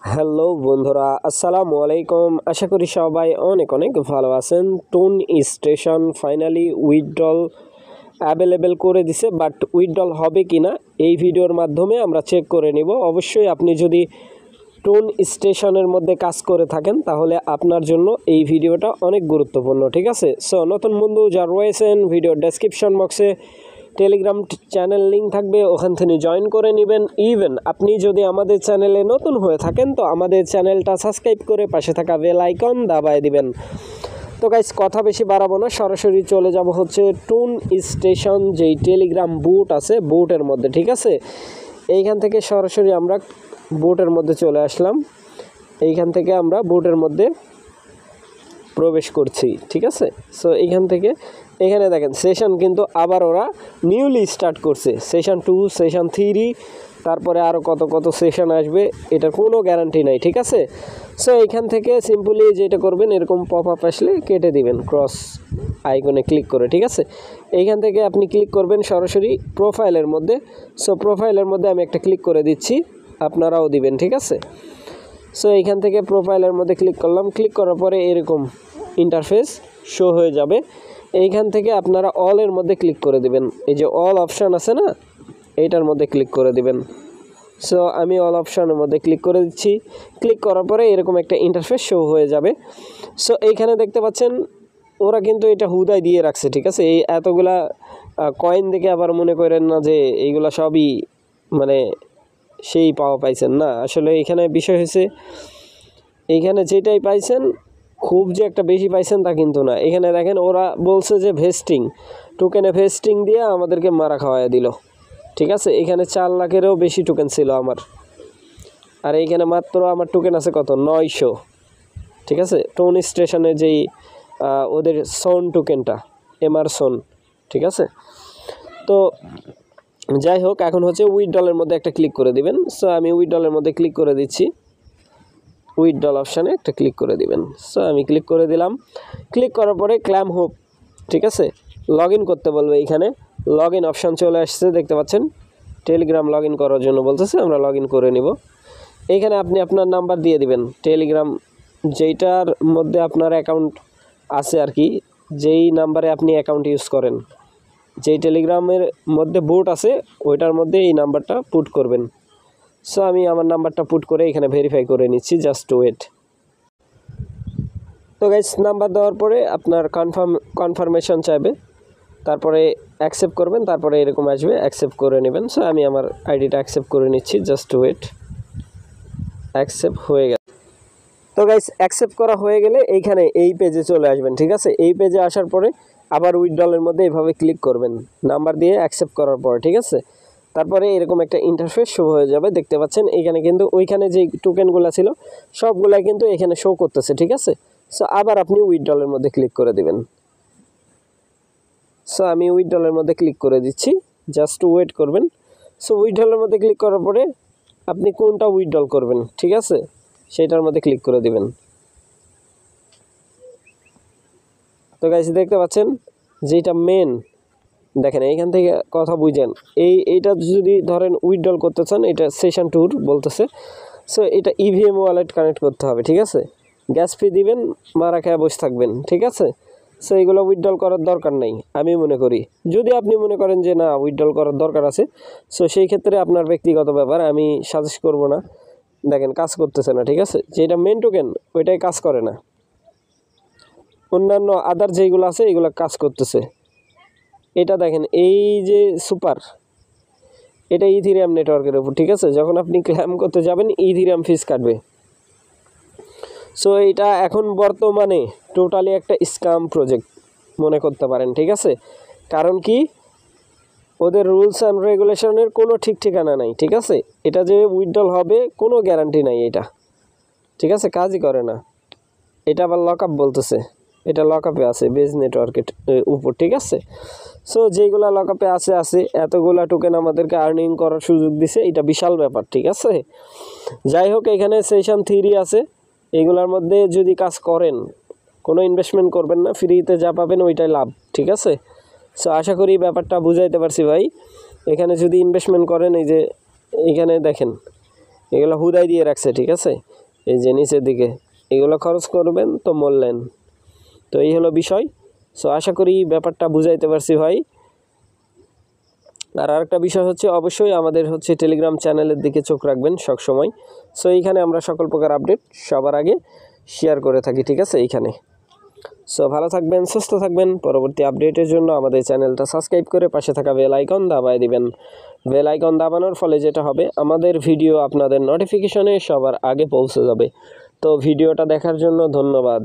Hello বন্ধুরা, আসসালামু আলাইকুম। আশা করি সবাই অনেক অনেক ভালো আছেন। টুন স্টেশন ফাইনালি উইথড্রল অ্যাভেলেবেল করে দিছে, বাট উইথড্রল হবে কি না এই ভিডিওর মাধ্যমে আমরা চেক করে নিব। অবশ্যই আপনি যদি টুন স্টেশনের মধ্যে কাজ করে থাকেন তাহলে আপনার জন্য এই ভিডিওটা অনেক গুরুত্বপূর্ণ, ঠিক আছে? সো নতুন বন্ধু যা রয়েছেন, ভিডিওর ডেসক্রিপশন বক্সে টেলিগ্রাম চ্যানেল লিঙ্ক থাকবে, ওখান থেকে জয়েন করে নেবেন। ইভেন আপনি যদি আমাদের চ্যানেলে নতুন হয়ে থাকেন তো আমাদের চ্যানেলটা সাবস্ক্রাইব করে পাশে থাকা বেল আইকন দাবায় দিবেন। তো গাইস, কথা বেশি বাড়াবো না, সরাসরি চলে যাব হচ্ছে টুন স্টেশন যেই টেলিগ্রাম বুট আছে বুটের মধ্যে, ঠিক আছে? এইখান থেকে সরাসরি আমরা বুটের মধ্যে চলে আসলাম। এইখান থেকে আমরা বুটের মধ্যে প্রবেশ করছি, ঠিক আছে? সো এইখান থেকে এখানে দেখেন সেশন কিন্তু আবার ওরা নিউলি স্টার্ট করছে, সেশন 2, সেশন 3, তারপরে আরও কত কত সেশন আসবে, এটার কোনো গ্যারান্টি নাই, ঠিক আছে? সো এইখান থেকে সিম্পলি যেটা করবেন, এরকম পপ আপ আসলে কেটে দিবেন ক্রস আইকনে ক্লিক করে, ঠিক আছে? এইখান থেকে আপনি ক্লিক করবেন সরাসরি প্রোফাইলের মধ্যে। সো প্রোফাইলের মধ্যে আমি একটা ক্লিক করে দিচ্ছি, আপনারাও দিবেন, ঠিক আছে? সো এইখান থেকে প্রোফাইলের মধ্যে ক্লিক করলাম। ক্লিক করার পরে এরকম ইন্টারফেস শো হয়ে যাবে। এইখান থেকে আপনারা অলের মধ্যে ক্লিক করে দিবেন। এই যে অল অপশান আছে না, এইটার মধ্যে ক্লিক করে দিবেন। সো আমি অল অপশানের মধ্যে ক্লিক করে দিচ্ছি। ক্লিক করার পরে এরকম একটা ইন্টারফেস শো হয়ে যাবে। সো এইখানে দেখতে পাচ্ছেন ওরা কিন্তু এটা হুদায় দিয়ে রাখছে, ঠিক আছে? এই এতগুলা কয়েন দেখে আবার মনে করেন না যে এইগুলা সবই মানে সেই পাওয়া পাইছেন না। আসলে এখানে বিষয় হয়েছে, এইখানে যেটাই পাইছেন খুব যে একটা বেশি পাইছেন তা কিন্তু না। এখানে দেখেন ওরা বলছে যে ভেস্টিং টোকেনে ভেস্টিং দিয়ে আমাদেরকে মারা খাওয়াই দিল, ঠিক আছে? এখানে 4 লাখেরও বেশি টোকেন ছিল আমার, আর এইখানে মাত্র আমার টোকেন আছে কত, 900, ঠিক আছে? টুন স্টেশনে যেই ওদের সোন টোকেনটা, এমারসন, ঠিক আছে? তো যাই হোক, এখন হচ্ছে উইথড্রলের মধ্যে একটা ক্লিক করে দিবেন। সো আমি উইথড্রলের মধ্যে ক্লিক করে দিচ্ছি, উইথড্রল অপশানে একটা ক্লিক করে দিবেন। সো আমি ক্লিক করে দিলাম। ক্লিক করার পরে ক্ল্যাম হোপ, ঠিক আছে? লগ ইন করতে বলবে। এইখানে লগ ইন অপশান চলে আসছে, দেখতে পাচ্ছেন টেলিগ্রাম লগ ইন করার জন্য বলতেছে, আমরা লগ ইন করে নিব। এইখানে আপনি আপনার নাম্বার দিয়ে দিবেন, টেলিগ্রাম যেইটার মধ্যে আপনার অ্যাকাউন্ট আছে আর কি, যেই নাম্বারে আপনি অ্যাকাউন্ট ইউজ করেন, যেই টেলিগ্রামের মধ্যে বুট আছে ওইটার মধ্যে এই নাম্বারটা পুট করবেন। সো আমি আমার নাম্বারটা পুট করে এখানে ভেরিফাই করে নিচ্ছি, জাস্ট ওয়েট। তো গাইস, নাম্বার দেওয়ার পরে আপনার কনফার্মেশন চাইবে, তারপরে অ্যাকসেপ্ট করবেন, তারপরে এরকম আসবে, অ্যাকসেপ্ট করে নেবেন। সো আমি আমার আইডিটা অ্যাকসেপ্ট করে নিচ্ছি, জাস্ট ওয়েট। অ্যাকসেপ্ট হয়ে গেল। তো গাইস, অ্যাকসেপ্ট করা হয়ে গেলে এইখানে এই পেজে চলে আসবেন, ঠিক আছে? এই পেজে আসার পরে আবার উইথড্রলের মধ্যে এইভাবে ক্লিক করবেন নাম্বার দিয়ে অ্যাকসেপ্ট করার পর, ঠিক আছে? তারপরে এরকম একটা ইন্টারফেস শো হয়ে যাবে, দেখতে পাচ্ছেন। এখানে কিন্তু ওইখানে যে টোকেনগুলো ছিল সবগুলাই কিন্তু এখানে শো করতেছে, ঠিক আছে? সো আবার আপনি উইথড্রলের মধ্যে ক্লিক করে দিবেন। সো আমি উইথড্রলের মধ্যে ক্লিক করে দিচ্ছি, জাস্ট ওয়েট করবেন। সো উইথড্রলের মধ্যে ক্লিক করার পরে আপনি কোনটা উইথড্রল করবেন, ঠিক আছে, সেইটার মধ্যে ক্লিক করে দিবেন। তো গাইস, দেখতে পাচ্ছেন যেটা মেন, দেখেন এইখান থেকে কথা বুঝেন। এইটা যদি ধরেন উইথড্রল করতে চান, এটা সেশন 2 বলতেছে। সো এটা ইভিএম ওয়ালেট কানেক্ট করতে হবে, ঠিক আছে? গ্যাস ফি দিবেন, মারা খেয়ে বসে থাকবেন, ঠিক আছে? সো এইগুলো উইথড্রল করার দরকার নেই আমি মনে করি। যদি আপনি মনে করেন যে না উইথড্রল করার দরকার আছে, সো সেই ক্ষেত্রে আপনার ব্যক্তিগত ব্যাপার, আমি সাজেস্ট করব না। দেখেন কাজ করতেছে না, ঠিক আছে? যেটা মেন টোকেন ওইটাই কাজ করে না, অন্যান্য আদার যেইগুলো আছে এইগুলো কাজ করতেছে। এটা দেখেন, এই যে সুপার, এটা ইথিরিয়াম নেটওয়ার্কের উপর, ঠিক আছে? যখন আপনি ক্লেম করতে যাবেন ইথিরিয়াম ফিস কাটবে। সো এটা এখন বর্তমানে টোটালি একটা স্ক্যাম প্রজেক্ট মনে করতে পারেন, ঠিক আছে? কারণ কি, ওদের রুলস অ্যান্ড রেগুলেশনের কোনো ঠিক ঠিকানা নাই, ঠিক আছে? এটা যে উইথড্রল হবে কোনো গ্যারান্টি নাই এটা, ঠিক আছে? কাজই করে না। এটা আবার লক আপ বলতেছে, এটা লক আপে আছে বেজ নেটওয়ার্কের উপর, ঠিক আছে? সো যেইগুলা লক আপে আছে এতগুলা টোকেন আমাদেরকে আর্নিং করার সুযোগ দিছে, এটা বিশাল ব্যাপার, ঠিক আছে? যাই হোক, এখানে সেশন 3 আছে, এইগুলার মধ্যে যদি কাজ করেন কোনো ইনভেস্টমেন্ট করবেন না, ফ্রিতে যা পাবেন ওইটাই লাভ, ঠিক আছে? সো আশা করি ব্যাপারটা বুঝাইতে পারছি ভাই। এখানে যদি ইনভেস্টমেন্ট করেন, এই যে এইখানে দেখেন এগুলো হুদাই দিয়ে রাখছে, ঠিক আছে? এই যে নিচের দিকে এগুলো খরচ করবেন তো মরলেন। তো এই হলো বিষয়। সো আশা করি ব্যাপারটা বুঝাইতে পারছি ভাই। আর আরেকটা বিষয় হচ্ছে অবশ্যই আমাদের হচ্ছে টেলিগ্রাম চ্যানেলের দিকে চোখ রাখবেন সবসময়। সো এইখানে আমরা সকল প্রকার আপডেট সবার আগে শেয়ার করে থাকি, ঠিক আছে এইখানে। সো ভালো থাকবেন, সুস্থ থাকবেন। পরবর্তী আপডেটের জন্য আমাদের চ্যানেলটা সাবস্ক্রাইব করে পাশে থাকা বেল আইকন দাবায় দিবেন। বেল আইকন দাবানোর ফলে যেটা হবে, আমাদের ভিডিও আপনাদের নোটিফিকেশনে সবার আগে পৌঁছে যাবে। তো ভিডিওটা দেখার জন্য ধন্যবাদ।